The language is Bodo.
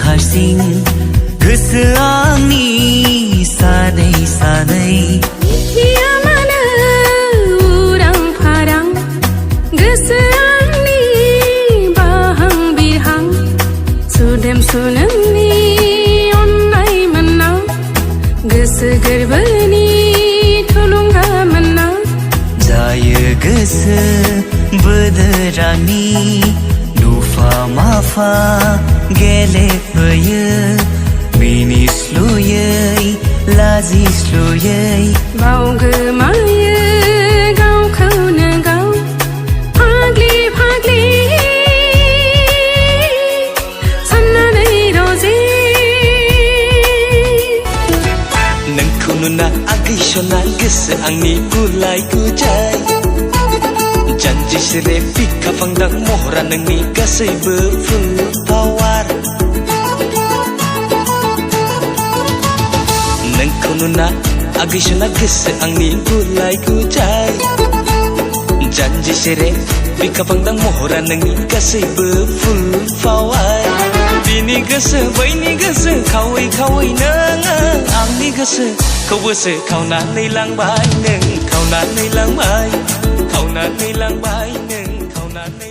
हारसिं गोसो आंनि सानै सानै मिथिया मानो उरां फारां गोसो आंनि बाहां बिरहां सुदेम सुनोंनि अननाय मोननां गोसो गोरबोनि थुलुंगा मोननां जायो गोसो बोदोरानि नुफा माफा गेलेफैयो मिनिस्लुयै लाजिस्लुयै बावगोमायो गावखौनो गाव फाग्लि फाग्लि साननानै रजे नोंखौ नुना आगै सना गोसो आंनि गुलाय गुजाय जानजि सेरे बिखा फांदां महरा नोंनि गासैबो फुल पावार नोंखौ नुना आगै सना गोसो आंनि गुलाय गुजाय जानजि सेरे बिखा फांदां महरा नोंनि गासैबो फुल पावार बिनि गोसो बैनि गोसो खावै खावै नोङो आंनि गोसोखौबोसो खावनानै लांबाय नों खावनानै लांबाय खावनानै लांबाय नों खावनानै